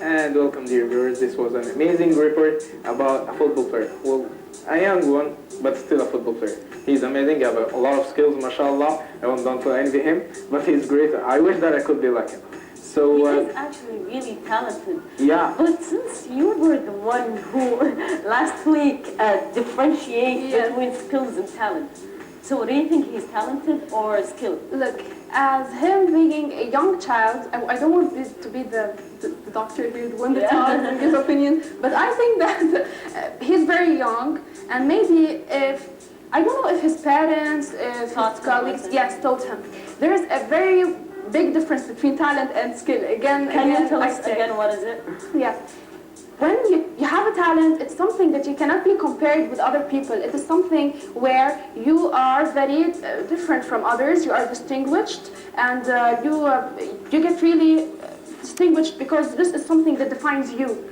And welcome, dear viewers. This was an amazing report about a football player. Well, a young one, but still a football player. He's amazing, he has a lot of skills, mashallah. I don't envy him, but he's great. I wish that I could be like him. So, he's actually really talented. yeah. But since you were the one who last week differentiated between skills and talent, so do you think he's talented or skilled? Look, as him being a young child, I don't want this to be the doctor here, the one that talks and gives opinion, but I think that he's very young, and maybe if, I don't know if his parents, if his colleagues, taught him. There is a very big difference between talent and skill. Again, Can you tell us again what is it? Yes. When you have a talent, it's something that you cannot be compared with other people. It is something where you are very different from others. You are distinguished, and you get really distinguished because this is something that defines you.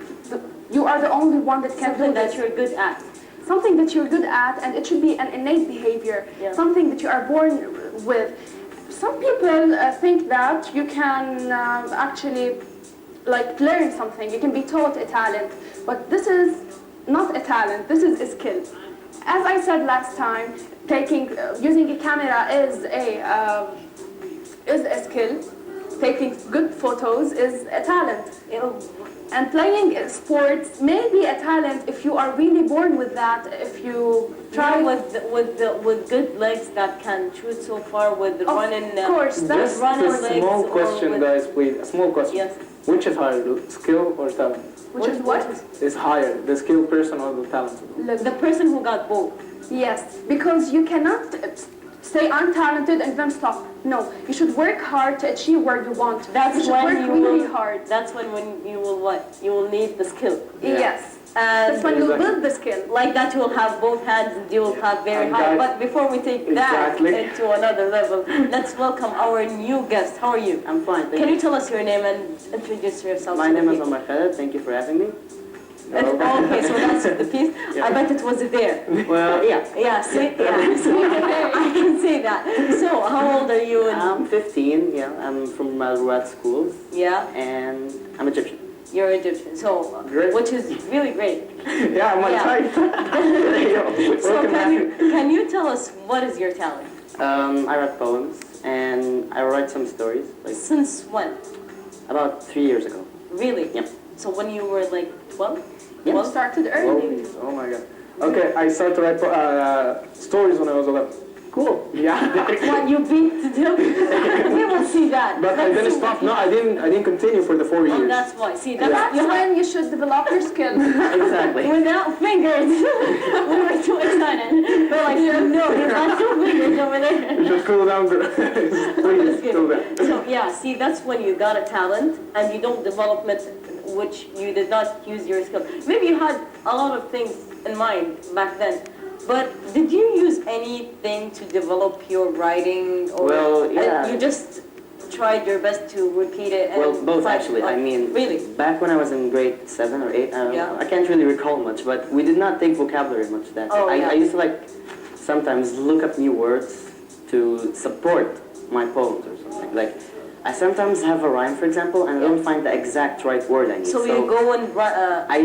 You are the only one that can do this. Something that you're good at. Something that you're good at, and it should be an innate behavior. Yeah. Something that you are born with. Some people think that you can actually learn something. You can be taught a talent, but this is not a talent. This is a skill. As I said last time, using a camera is a skill. Taking good photos is a talent. And playing sports may be a talent if you are really born with that. If you try with good legs that can shoot so far with running. Of course, that's just a small question, guys, please. A small question. Yes. Which is higher, skill or talent? Which is what? Is higher, the skilled person or the talented? Look, the person who got both. Yes, because you cannot say I'm talented and then stop. No, you should work hard to achieve where you want. That's you when should work really hard. That's when you will what? You will need the skill. Yeah. Yes. And that's when you build the skill. Like that, you will have both hands and you will have very high. But before we take that into another level, let's welcome our new guest. How are you? I'm fine. Can you tell us your name and introduce yourself? My name is Omar Khaled. Thank you for having me. Okay, so that's the piece. Yeah. I bet it was there. Well, yeah. Yeah, see, so I can say that. So, how old are you? I'm 15. Yeah, I'm from Malouat School. Yeah. And I'm Egyptian. You're Egyptian, so which is really great. Yeah, I'm type. So can you tell us what is your talent? I write poems and I write some stories. Since when? About 3 years ago. Really? Yep. So when you were like 12? Yeah, you started early. Oh my god. Okay, I started to write stories when I was 11. Cool. Yeah. What you beat to do? We will see that. But I didn't stop. No, I didn't continue for the 4 years. Oh, that's why. See, that's when you should develop your skill. Exactly. Without fingers. We were too excited. We're like, no, he's got 2 fingers over there. You should cool down. Please, cool down. So yeah, see, that's when you got a talent and you don't develop it, which you did not use your skill. Maybe you had a lot of things in mind back then. But did you use anything to develop your writing, or well, yeah. You just tried your best to repeat it? And well, both actually. I mean, really, back when I was in grade 7 or 8, I can't really recall much, but we did not take vocabulary much then. I used to sometimes look up new words to support my poems or something. I sometimes have a rhyme, for example, and I don't find the exact right word I need. So you go and I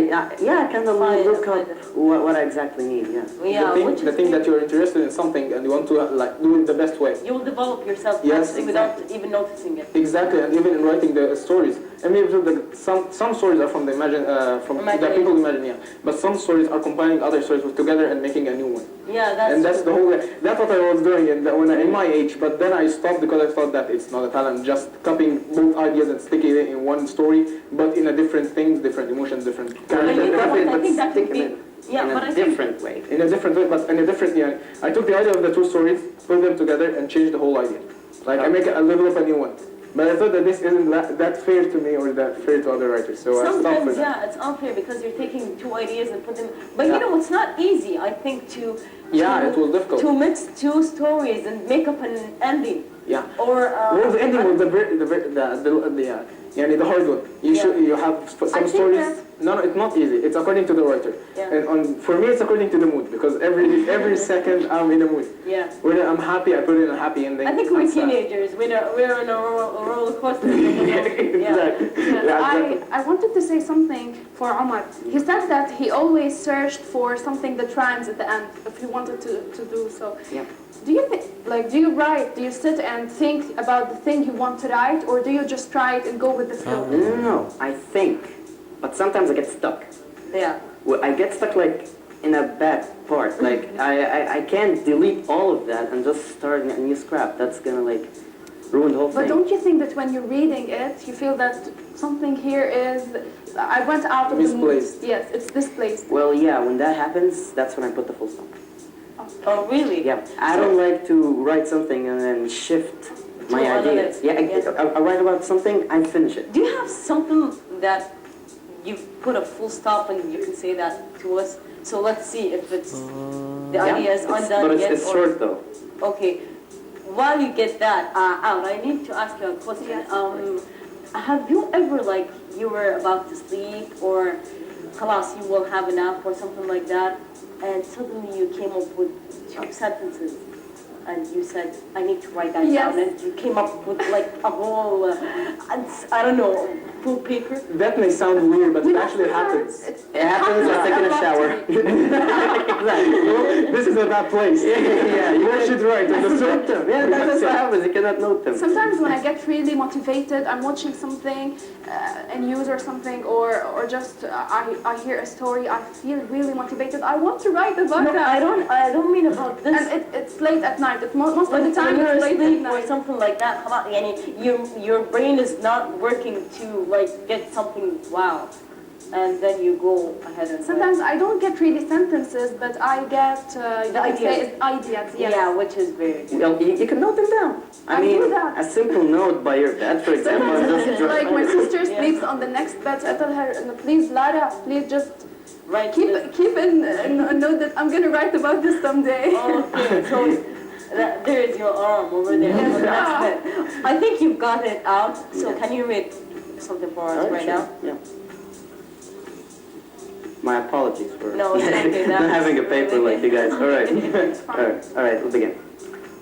kind of look up what I exactly need. Yeah. The thing that you're interested in something and you want to do it the best way. You will develop yourself without even noticing it. Exactly, and even in writing the stories. I mean, some stories are from the the people imagine, yeah. But some stories are combining other stories together and making a new one. Yeah, that's the whole. That's what I was doing in my age. But then I stopped because I thought that it's not a talent. Just copying both ideas and sticking it in one story, but in a different things, different emotions, different characters. I think that could be in a different way. In a different way, but in a different. Yeah, I took the idea of the 2 stories, put them together, and changed the whole idea. I make a little of a new one. But I thought that this isn't that fair to me or that fair to other writers, so I stopped for that. Yeah, it's unfair because you're taking 2 ideas and put them. But you know, it's not easy, I think, to Yeah, it was difficult. to mix two stories and make up an ending. Yeah. Or Well, the ending was the hard one. You have some think stories. that- No, it's not easy. It's according to the writer. Yeah. And for me, it's according to the mood because every second I'm in a mood. Yeah. When I'm happy, I put in a happy ending. I think we're I'm sad. teenagers. We're on a roller coaster. Exactly. Yes, Yeah, exactly. I wanted to say something for Omar. He said that he always searched for something that rhymes at the end if he wanted to do so. Yeah. Do you think, like, do you write, do you sit and think about the thing you want to write, or do you just write and go with the flow? No, I think, but sometimes I get stuck. Yeah. Well, I get stuck like in a bad part. Like I can't delete all of that and just start a new scrap. That's gonna like ruin the whole But thing. don't you think that when you're reading it, you feel that something here is, I went out of Misplaced. the mood. Yes, it's displaced. Well, yeah, when that happens, that's when I put the full stop. Oh, really? Yeah, I don't like to write something and then shift my another- ideas. Yeah, yes. I write about something, I finish it. Do you have something that you put a full stop and you can say that to us? So let's see if it's the idea is undone But yet. it's or- short though. Okay. While you get that out, I need to ask you a question. Have you ever, like, you were about to sleep or class, you will have a nap or something like that, and suddenly you came up with two sentences and you said, I need to write that Yes. down, and you came up with like a whole, I don't know, full paper? That may sound weird, but You it know, actually happens. It happens when I take in a shower. Exactly. Well, this is a bad place. Yeah, you should write. note them. Yeah, that's what happens. You cannot note them. Sometimes when I get really motivated, I'm watching something in news or something, or just I hear a story, I feel really motivated. I want to write about No, that. I don't mean about this. And it's late at night. Most of When the time you're it's late at asleep or night. something like that, come on, your brain is not working to like get something wow, and then you go ahead and Sometimes I don't get really sentences, but I get you can say ideas. it's ideas. Yes. yeah, which is very good. Well, you can note them down. I mean, do that. a simple note by your bed, for example. Sometimes just it's like my sister Yeah. sleeps on the next bed. I tell her, "No, please, Lara, please just Right. keep in a note that I'm gonna write about this someday." Okay, so there is your arm over there. Yes. So that's it. I think you've got it out. So can you read something for us right sure. now? Yeah. My apologies for No, it's okay. not having a paper really like you guys. All right. It's fine. All right, we'll begin.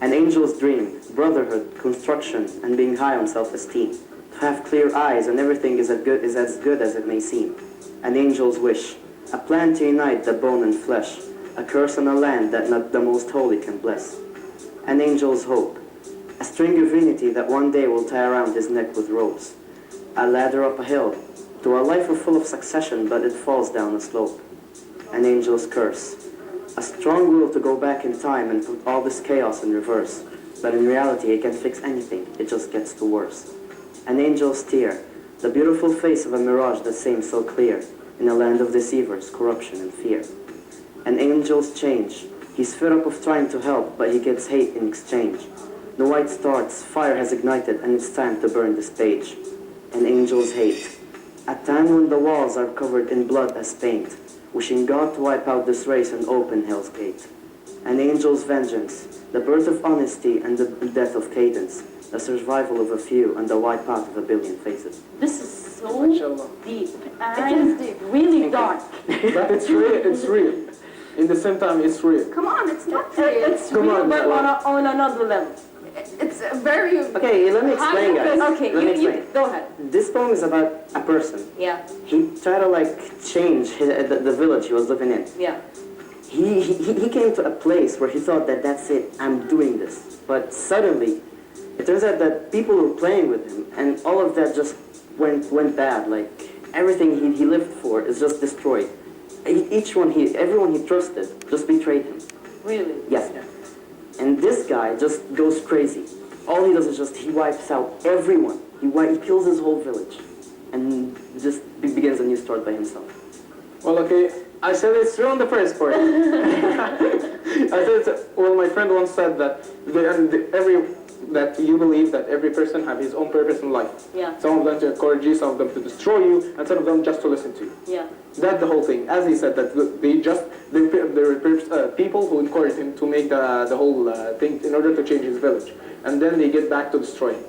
An angel's dream, brotherhood, construction, and being high on self-esteem. To have clear eyes and everything is as good as it may seem. An angel's wish, a plan to unite the bone and flesh, a curse on a land that not the most holy can bless. An angel's hope, a string of unity that one day will tie around his neck with ropes. A ladder up a hill, to a life full of succession, but it falls down a slope. An angel's curse, a strong will to go back in time and put all this chaos in reverse. But in reality, it can fix anything, it just gets to worse. An angel's tear, the beautiful face of a mirage that seems so clear, in a land of deceivers, corruption, and fear. An angel's change, he's fed up of trying to help, but he gets hate in exchange. The white starts, fire has ignited, and it's time to burn this page. An angel's hate, a time when the walls are covered in blood as paint, wishing God to wipe out this race and open hell's gate. An angel's vengeance, the birth of honesty and the death of cadence, the survival of a few and the wipe out of a billion faces. This is so Mashallah. deep It and is deep. really dark. But it's real. It's real. In the same time, it's real. Come on, it's not real. It's Come real, on, but Bella. on another level. It's very. Okay, let me explain, guys. Okay, Let me you explain. go ahead. This poem is about a person. Yeah, He tried to like change the village he was living in. yeah. He came to a place where he thought that that's it, I'm doing this. But suddenly, it turns out that people were playing with him, and all of that just went bad. Like everything he lived for is just destroyed. Everyone he trusted just betrayed him. Really? Yes. And this guy just goes crazy. All he does is he wipes out everyone. He kills his whole village, and just begins a new start by himself. Well, okay, I said it's true on the first part. I said, well, my friend once said that that you believe that every person have his own purpose in life. Yeah. Some of them to encourage you, some of them to destroy you, and some of them just to listen to you. Yeah. That's the whole thing. As he said, that there were people who encouraged him to make the whole thing in order to change his village, and then they get back to destroying.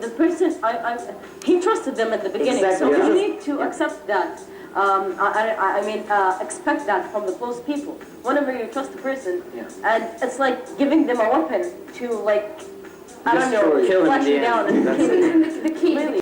The person, he trusted them at the beginning, Exactly, so yeah. you need to accept that. Expect that from the close people. Whenever you trust a person, and it's like giving them a weapon to, like, I don't know, Destroy. Kill him in flash the you down end. and That's kill it. you. The key. Really.